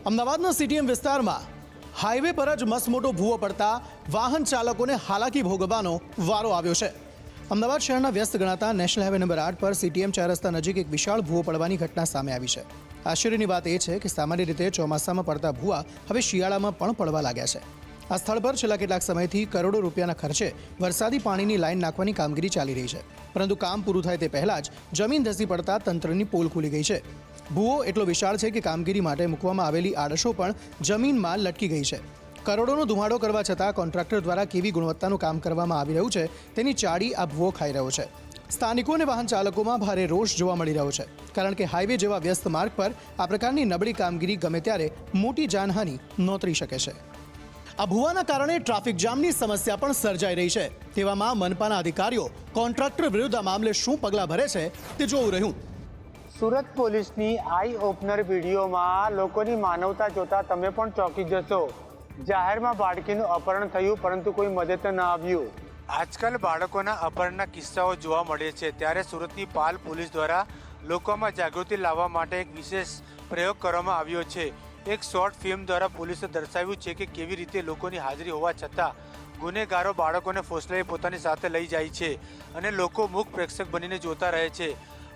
અમદાવાદના સીટીએમ વિસ્તારમાં હાઈવે પર જ મસમોટો ભૂવો પડતા વાહન ચાલકોને હાલાકી ભોગવવાનો વારો આવ્યો છે। અમદાવાદ શહેરના વ્યસ્ત ગણાતા નેશનલ હાઈવે નંબર 8 પર સીટીએમ 4 રસ્તા નજીક એક વિશાળ ભૂવો પડવાની ઘટના સામે આવી છે। આશ્ચર્યની વાત એ છે કે સામાન્ય રીતે ચોમાસામાં પડતા ભૂવા હવે શિયાળામાં પણ પડવા લાગ્યા છે। આ સ્થળ પર છેલ્લા કેટલાક સમયથી કરોડો રૂપિયાના ખર્ચે વરસાદી પાણીની લાઈન નાખવાની કામગીરી ચાલી રહી છે, પરંતુ કામ પૂરું થાય તે પહેલાં જ જમીન ધસી પડતા તંત્રની પોલ ખુલી ગઈ છે। ભૂવો એટલો વિશાળ છે કે કામગીરી માટે મૂકવામાં આવેલી આડશો પણ જમીનમાં લટકી ગઈ છે। કરોડોનો ધુમાડો કરવા છતાં કોન્ટ્રાક્ટર દ્વારા કેવી ગુણવત્તાનું કામ કરવામાં આવી રહ્યું છે તેની ચાડી આ ભૂવો ખાઈ રહ્યો છે। સ્થાનિકો અને વાહન ચાલકોમાં ભારે રોષ જોવા મળી રહ્યો છે, કારણ કે હાઈવે જેવા વ્યસ્ત માર્ગ પર આ પ્રકારની નબળી કામગીરી ગમે ત્યારે મોટી જાનહાનિ નોતરી શકે છે। આ ભૂવાના કારણે ટ્રાફિક જામની સમસ્યા પણ સર્જાઈ રહી છે। તેવામાં મનપાના અધિકારીઓ કોન્ટ્રાક્ટર વિરુદ્ધ આ મામલે શું પગલાં ભરે છે તે જોવું રહ્યું। સુરત પોલીસની આઈ ઓપનર વિડીયોમાં લોકોની માનવતા જોતા તમે પણ ચોંકી જશો। જાહેરમાં બાળકીનું અપહરણ થયું, પરંતુ કોઈ મદદ ન આવ્યું। આજકાલ બાળકોના અપહરણના કિસ્સાઓ જોવા મળે છે, ત્યારે સુરતની પાલ પોલીસ દ્વારા લોકોમાં જાગૃતિ લાવવા માટે એક વિશેષ પ્રયોગ કરવામાં આવ્યો છે। એક શોર્ટ ફિલ્મ દ્વારા પોલીસે દર્શાવ્યું છે કે કેવી રીતે લોકોની હાજરી હોવા છતાં ગુનેગારો બાળકોને ફોસલાઈ પોતાની સાથે લઈ જાય છે અને લોકો મૂક પ્રેક્ષક બનીને જોતા રહે છે।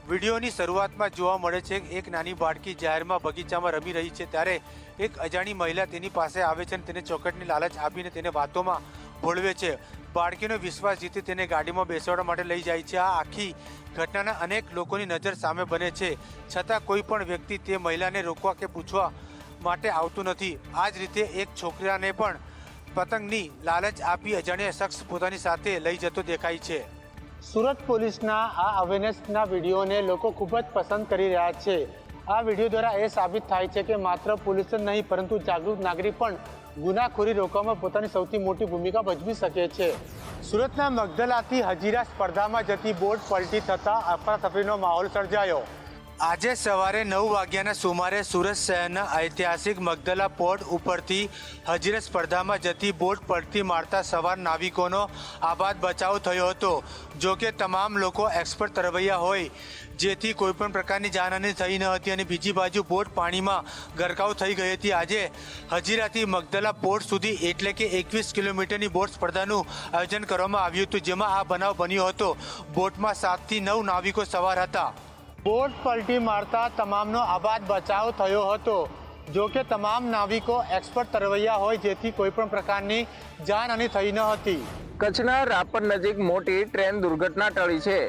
વિડીયોની શરૂઆતમાં જોવા મળે છે કે એક નાની બાળકી જાહેરમાં બગીચામાં રમી રહી છે, ત્યારે એક અજાણી મહિલા તેની પાસે આવે છે અને તેને ચોકલેટની લાલચ આપીને તેને વાતોમાં ભોળવે છે। બાળકીનો વિશ્વાસ જીતી તેને ગાડીમાં બેસાડવા માટે લઈ જાય છે। આ આખી ઘટનાના અનેક લોકોની નજર સામે બને છે, છતાં કોઈ પણ વ્યક્તિ તે મહિલાને રોકવા કે પૂછવા માટે આવતું નથી। આ જ રીતે એક છોકરાને પણ પતંગની લાલચ આપી અજાણ્યા શખ્સ પોતાની સાથે લઈ જતો દેખાય છે। સુરત પોલીસના આ અવેરનેસના વિડીયોને લોકો ખૂબ જ પસંદ કરી રહ્યા છે। આ વિડીયો દ્વારા એ સાબિત થાય છે કે માત્ર પોલીસ જ નહીં, પરંતુ જાગૃત નાગરિક પણ ગુનાખોરી રોકવામાં પોતાની સૌથી મોટી ભૂમિકા ભજવી શકે છે। સુરતના મગદલાથી હજીરા સ્પર્ધામાં જતી બોટ પલટી થતાં અફરાતફરીનો માહોલ સર્જાયો। આજે સવારે 9 વાગ્યાના સુમારે સુરત શહેરના ઐતિહાસિક મગદલા પોર્ટ ઉપરથી હજીરા સ્પર્ધામાં જતી બોટ પલટી મારતા સવાર નાવિકોનો આબાદ બચાવ થયો હતો। જો કે તમામ લોકો એક્સપર્ટ તરવૈયા હોય, જેથી કોઈપણ પ્રકારની જાનહાનિ થઈ ન હતી અને બીજી બાજુ બોટ પાણીમાં ગરકાવ થઈ ગઈ હતી। આજે હજીરાથી મગદલા પોર્ટ સુધી એટલે કે 21 કિલોમીટરની બોટ સ્પર્ધાનું આયોજન કરવામાં આવ્યું હતું, જેમાં આ બનાવ બન્યો હતો। બોટમાં 7 થી 9 નાવિકો સવાર હતા। બોટ પલટી મારતા તમામનો આબાદ બચાવ થયો હતો। જો કે તમામ નાવિકો એક્સપર્ટ તરવૈયા હોય, જેથી કોઈપણ પ્રકારની જાનહાનિ થઈ ન હતી। કચ્છના રાપર નજીક મોટી ટ્રેન દુર્ઘટના ટળી છે।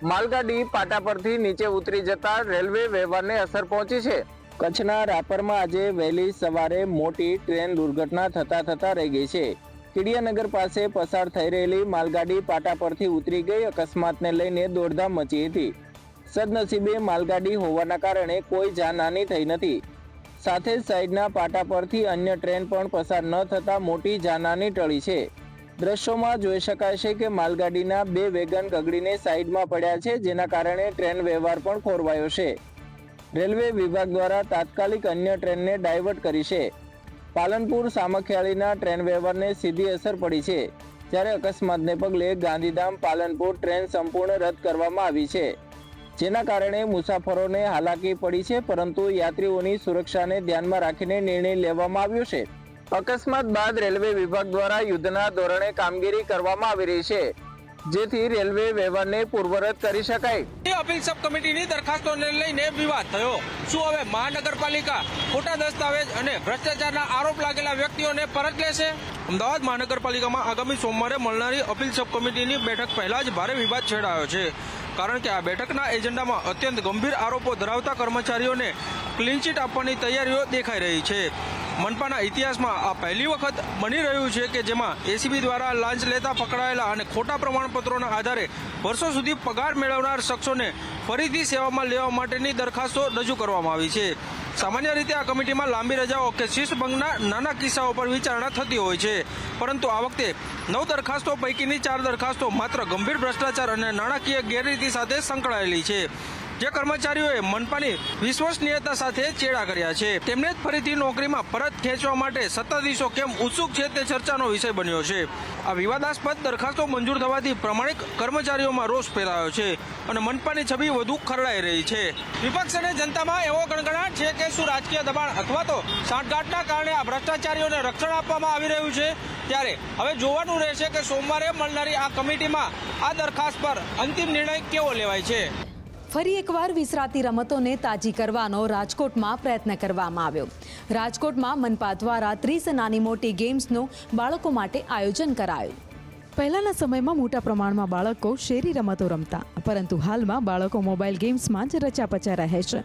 માલગાડી પાટા પરથી નીચે ઉતરી જતા રેલવે વ્યવહારને અસર પહોંચી છે। કચ્છના રાપરમાં આજે વહેલી સવારે મોટી ટ્રેન દુર્ઘટના થતા રહી ગઈ છે। કીડિયાનગર પાસે પસાર થઈ રહેલી માલગાડી પાટા પરથી ઉતરી ગઈ। અકસ્માતને લઈને દોડધામ મચી હતી। સદનસીબે માલગાડી હોવાના કારણે કોઈ જાનહાનિ થઈ નથી। સાથે જ સાઈડના પાટા પરથી અન્ય ટ્રેન પણ પસાર ન થતા મોટી જાનહાનિ ટળી છે। દ્રશ્યોમાં જોઈ શકાય છે કે માલગાડીના 2 વેગન ગગડીને સાઈડમાં પડ્યા છે, જેના કારણે ટ્રેન વ્યવહાર પણ ખોરવાયો છે। રેલવે વિભાગ દ્વારા તાત્કાલિક અન્ય ટ્રેનને ડાયવર્ટ કરી છે। પાલનપુર સામખિયાળીના ટ્રેન વ્યવહારને સીધી અસર પડી છે, જ્યારે અકસ્માતને પગલે ગાંધીધામ પાલનપુર ટ્રેન સંપૂર્ણ રદ કરવામાં આવી છે, જેના કારણે મુસાફરોને હાલાકી પડી છે, પરંતુ યાત્રીઓની સુરક્ષાને ધ્યાનમાં રાખીને નિર્ણય લેવામાં આવ્યો છે। અકસ્માત બાદ રેલવે વિભાગ દ્વારા યુદ્ધના ધોરણે કામગીરી કરવામાં આવી રહી છે, જેથી રેલવે વ્યવહારને પૂર્વવત કરી શકાય। અપીલ સબ કમિટીની દરખાસ્તોને લઈને વિવાદ થયો। શું હવે મહાનગરપાલિકા ખોટા દસ્તાવેજ અને ભ્રષ્ટાચારના આરોપ લાગેલા વ્યક્તિઓને પરત લેશે? અમદાવાદ મહાનગરપાલિકામાં આગામી સોમવારે મળનારી અપીલ સબ કમિટીની બેઠક પહેલા જ ભારે વિવાદ છેડાયો છે, કારણ કે આ બેઠકના એજન્ડામાં અત્યંત ગંભીર આરોપો ધરાવતા કર્મચારીઓને ક્લીન ચીટ આપવાની તૈયારીઓ દેખાઈ રહી છે। મનપાના ઇતિહાસમાં આ પહેલી વખત બની રહ્યું છે કે જેમાં એસીબી દ્વારા લાંચ લેતા પકડાયેલા અને ખોટા પ્રમાણપત્રોના આધારે વર્ષો સુધી પગાર મેળવનાર શખ્સોને ફરીથી સેવામાં લેવા માટેની દરખાસ્તો રજૂ કરવામાં આવી છે। સામાન્ય રીતે આ કમિટીમાં લાંબી રજાઓ કે શિસ્ત ભંગના નાના કિસ્સાઓ પર વિચારણા થતી હોય છે, પરંતુ આ વખતે 9 દરખાસ્તો પૈકીની 4 દરખાસ્તો માત્ર ગંભીર ભ્રષ્ટાચાર અને નાણાકીય ગેરરીતિ સાથે સંકળાયેલી છે। જે કર્મચારીઓએ મનપાની વિશ્વસનીયતા સાથે ચેડા કર્યા છે તેમને જ ફરીથી નોકરીમાં પરત ખેંચવા માટે સત્તાધીશો કેમ ઉત્સુક છે તે ચર્ચાનો વિષય બન્યો છે. આ વિવાદાસ્પદ દરખાસ્તો મંજૂર થવાથી પ્રમાણિક કર્મચારીઓમાં રોષ ફેલાયો છે અને મનપાની છબી વધુ ખરડાઈ રહી છે. વિપક્ષ અને જનતામાં એવો ગણગણાટ છે કે શું રાજકીય દબાણ અથવા તો સાંઠગાંઠના કારણે આ ભ્રષ્ટાચારીઓને રક્ષણ આપવામાં આવી રહ્યું છે. ત્યારે હવે જોવાનું રહેશે કે સોમવારે મળનારી આ કમિટીમાં આ દરખાસ્ત પર અંતિમ નિર્ણય કેવો લેવાય છે. ફરી એકવાર વિસરાતી રમતોને તાજી કરવાનો રાજકોટમાં પ્રયત્ન કરવામાં આવ્યો. રાજકોટમાં મનપા દ્વારા 30 નાની મોટી ગેમ્સનું બાળકો માટે આયોજન કરાયું. પહેલાના સમયમાં મોટા પ્રમાણમાં બાળકો શેરી રમતો રમતા, પરંતુ હાલમાં બાળકો મોબાઈલ ગેમ્સમાં જ રચાપચા રહે છે,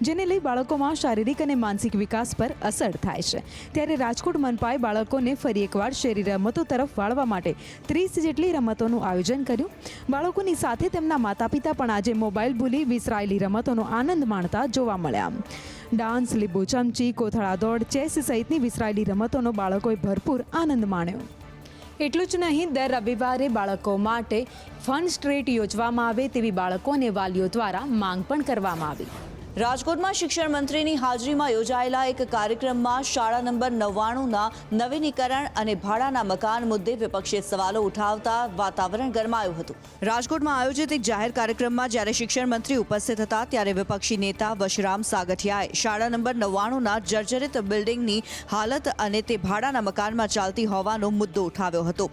જેને લઈ બાળકોમાં શારીરિક અને માનસિક વિકાસ પર અસર થાય છે. ત્યારે રાજકોટ મનપાએ બાળકોને ફરી એકવાર શેરી રમતો તરફ વાળવા માટે 30 જેટલી રમતોનું આયોજન કર્યું. બાળકોની સાથે તેમના માતા પિતા પણ આજે મોબાઈલ ભૂલી વિસરાયેલી રમતોનો આનંદ માણતા જોવા મળ્યા. ડાન્સ, લીંબુ ચમચી, કોથળા દોડ, ચેસ સહિતની વિસરાયેલી રમતોનો બાળકોએ ભરપૂર આનંદ માણ્યો. એટલું જ નહીં, દર રવિવારે બાળકો માટે ફન સ્ટ્રીટ યોજવામાં આવે તેવી બાળકો અને વાલીઓ દ્વારા માંગ પણ કરવામાં આવી. રાજકોટમાં શિક્ષણ મંત્રીની હાજરીમાં યોજાયેલા એક કાર્યક્રમમાં શાળા નંબર 99ના નવીનીકરણ અને ભાડાના મકાન મુદ્દે વિપક્ષે સવાલો ઉઠાવતા વાતાવરણ ગરમાયું હતું. રાજકોટમાં આયોજિત એક જાહેર કાર્યક્રમમાં જ્યારે શિક્ષણ મંત્રી ઉપસ્થિત હતા ત્યારે વિપક્ષી નેતા વશરામ સાગઠિયાએ શાળા નંબર 99ના જર્જરિત બિલ્ડિંગની હાલત અને તે ભાડાના મકાનમાં ચાલતી હોવાનો મુદ્દો ઉઠાવ્યો હતો.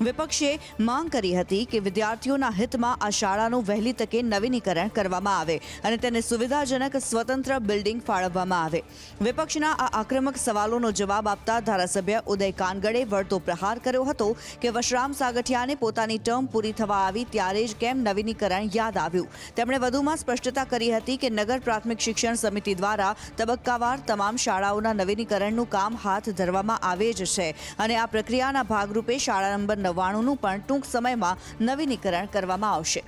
વિપક્ષે માંગ કરી હતી કે વિદ્યાર્થીઓના હિતમાં આ શાળાનું વહેલી તકે નવીનીકરણ કરવામાં આવે અને તેને સુવિધાજનક સ્વતંત્ર બિલ્ડિંગ ફાળવવામાં આવે. વિપક્ષના આ આક્રમક સવાલોનો જવાબ આપતા ધારાસભ્ય ઉદય કાનગડે વળતો પ્રહાર કર્યો હતો કે વશરામ સાગઠિયાને પોતાની ટર્મ પૂરી થવા આવી ત્યારે જ કેમ નવીનીકરણ યાદ આવ્યું. તેમણે વધુમાં સ્પષ્ટતા કરી હતી કે નગર પ્રાથમિક શિક્ષણ સમિતિ દ્વારા તબક્કાવાર તમામ શાળાઓના નવીનીકરણનું કામ હાથ ધરવામાં આવે જ છે અને આ પ્રક્રિયાના ભાગરૂપે શાળા નંબર 99નું પણ ટૂંક સમયમાં નવીનીકરણ કરવામાં આવશે.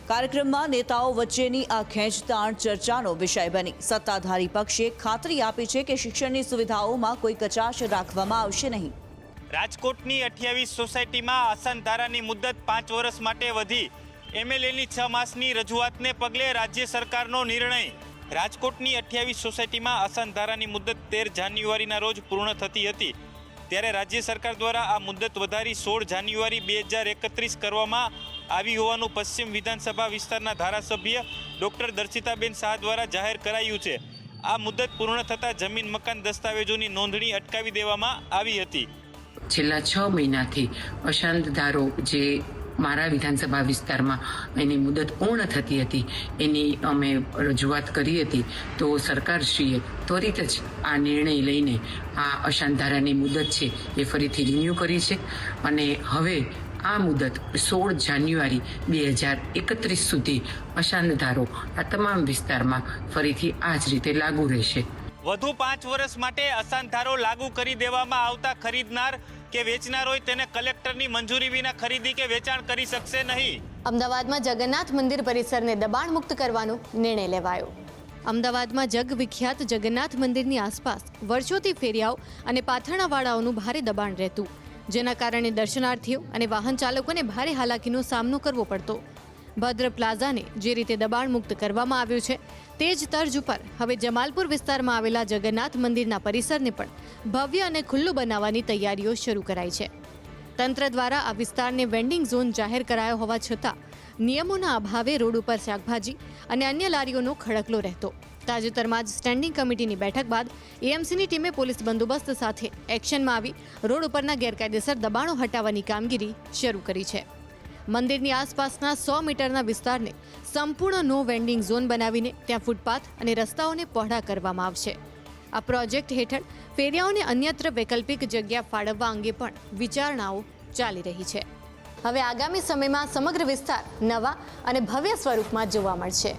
કાર્યક્રમમાં નેતાઓ વચ્ચેની આ ખેંચતાણ ચર્ચાનો વિષય બની. સત્તાધારી પક્ષે ખાતરી આપી છે કે શિક્ષણની સુવિધાઓમાં કોઈ કચાશ રાખવામાં આવશે નહીં. રાજકોટની 28 સોસાયટીમાં આસનધારાની મુદત 5 વર્ષ માટે વધી. MLAની 6 માસની રજૂઆતને પગલે રાજ્ય સરકારનો નિર્ણય. રાજકોટની 28 સોસાયટીમાં આસનધારાની મુદત 13 જાન્યુઆરીના રોજ પૂર્ણ થતી હતી. ત્યારે રાજ્ય સરકાર દ્વારા આ મુદત વધારી 16 જાન્યુઆરી 2031 કરવામાં આવી હોવાનું પશ્ચિમ વિધાનસભા વિસ્તારના ધારાસભ્ય ડોક્ટર દર્શિતાબેન શાહ દ્વારા જાહેર કરાયું છે. આ મુદત પૂર્ણ થતાં જમીન મકાન દસ્તાવેજોની નોંધણી અટકાવી દેવામાં આવી હતી. છેલ્લા 6 મહિનાથી અશાંતધારો જે મારા વિધાનસભા વિસ્તારમાં એની મુદત પૂર્ણ થતી હતી એની અમે રજૂઆત કરી હતી. તો સરકારશ્રીએ ત્વરિત જ આ નિર્ણય લઈને આ અશાંતધારાની મુદત છે એ ફરીથી રિન્યૂ કરી છે અને હવે આ મુદત 16 જાન્યુઆરી 2031 સુધી અશાંતધારો આ તમામ વિસ્તારમાં ફરીથી આ જ રીતે લાગુ રહેશે. વધુ 5 વર્ષ માટે અશાંતધારો લાગુ કરી દેવામાં આવતા ખરીદનાર કે વેચનાર હોય તેને કલેક્ટરની મંજૂરી વિના ખરીદી કે વેચાણ કરી શકશે નહીં. અમદાવાદમાં જગન્નાથ મંદિર પરિસરને દબાણ મુક્ત કરવાનો નિર્ણય લેવાયો. અમદાવાદમાં જગ વિખ્યાત જગન્નાથ મંદિરની આસપાસ વર્ષોથી ફેરિયાઓ અને પાથરણાવાળાઓનું ભારે દબાણ રહેતું, જેના કારણે દર્શનાર્થીઓ અને વાહન ચાલકોને ભારે હાલાકીનો સામનો કરવો પડતો. ભદ્ર પ્લાઝાને જે રીતે દબાણ મુક્ત કરવામાં આવ્યું છે તે જ તર્જ ઉપર હવે જમાલપુર વિસ્તારમાં આવેલા જગન્નાથ મંદિરના પરિસરને પણ ભવ્ય અને ખુલ્લું બનાવવાની તૈયારીઓ શરૂ કરાઈ છે. તંત્ર દ્વારા આ વિસ્તારને વેન્ડિંગ ઝોન જાહેર કરાયો હોવા છતાં નિયમોના અભાવે રોડ ઉપર શાકભાજી અને અન્ય લારીઓનો ખડકલો રહેતો. તાજેતરમાં જ સ્ટેન્ડિંગ કમિટીની બેઠક બાદ એએમસીની ટીમે પોલીસ બંદોબસ્ત સાથે એક્શનમાં આવી રોડ ઉપરના ગેરકાયદેસર દબાણો હટાવવાની કામગીરી શરૂ કરી છે. મંદિરની આસપાસના 100 મીટરના વિસ્તારને સંપૂર્ણ નો વેન્ડિંગ ઝોન બનાવીને ત્યાં ફૂટપાથ અને રસ્તાઓને પહોળા કરવામાં આવશે. આ પ્રોજેક્ટ હેઠળ ફેરિયાઓને અન્યત્ર વૈકલ્પિક જગ્યા ફાળવવા અંગે પણ વિચારણાઓ ચાલી રહી છે. હવે આગામી સમયમાં સમગ્ર વિસ્તાર નવા અને ભવ્ય સ્વરૂપમાં જોવા મળશે.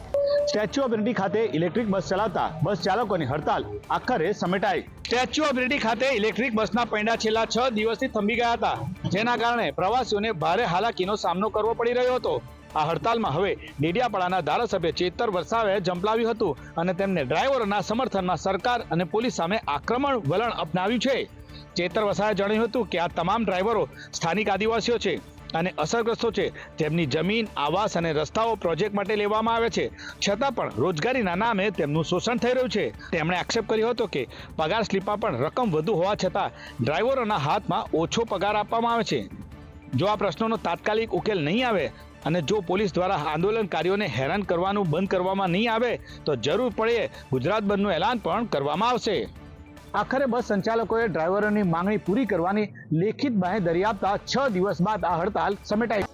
સ્ટેચ્યુ ઓફ યુનિટી ખાતે ઇલેક્ટ્રિક બસ ચલાવતા બસ ચાલકોની હડતાલ આખરે સમેટાઈ. સ્ટેચ્યુ ઓફ યુનિટી ખાતે ઇલેક્ટ્રિક બસના પૈડા છેલ્લા 6 દિવસથી થંભી ગયા હતા, જેના કારણે પ્રવાસીઓને ભારે હાલાકીનો સામનો કરવો પડી રહ્યો હતો. આ હડતાલમાં હવે ડેડિયાપાડાના ધારાસભ્ય ચેતર વસાવાએ ઝંપલાવ્યું હતું અને તેમને ડ્રાઈવરોના સમર્થનમાં સરકાર અને પોલીસ સામે આક્રમણ વલણ અપનાવ્યું છે. ચેતર વસાવાએ જણાવ્યું હતું કે આ તમામ ડ્રાઈવરો સ્થાનિક આદિવાસીઓ છે અને અસરગ્રસ્તો છે તેમની જમીન, આવાસ અને રસ્તાઓ પ્રોજેક્ટ માટે લેવામાં આવે છે, છતાં પણ રોજગારીના નામે તેમનું શોષણ થઈ રહ્યું છે. તેમણે આક્ષેપ કર્યો હતો કે પગાર સ્લીપમાં પણ રકમ વધુ હોવા છતાં ડ્રાઈવરોના હાથમાં ઓછો પગાર આપવામાં આવે છે. જો આ પ્રશ્નોનો તાત્કાલિક ઉકેલ નહીં આવે અને જો પોલીસ દ્વારા આંદોલનકારીઓને હેરાન કરવાનું બંધ કરવામાં નહીં આવે તો જરૂર પડે ગુજરાત બંધનું એલાન પણ કરવામાં આવશે. આખરે બસ સંચાલકોએ ડ્રાઈવરોની માંગણી પૂરી કરવાની લેખિત બાંહેધરી આપતા 6 દિવસ બાદ આ હડતાલ સમેટાઈ.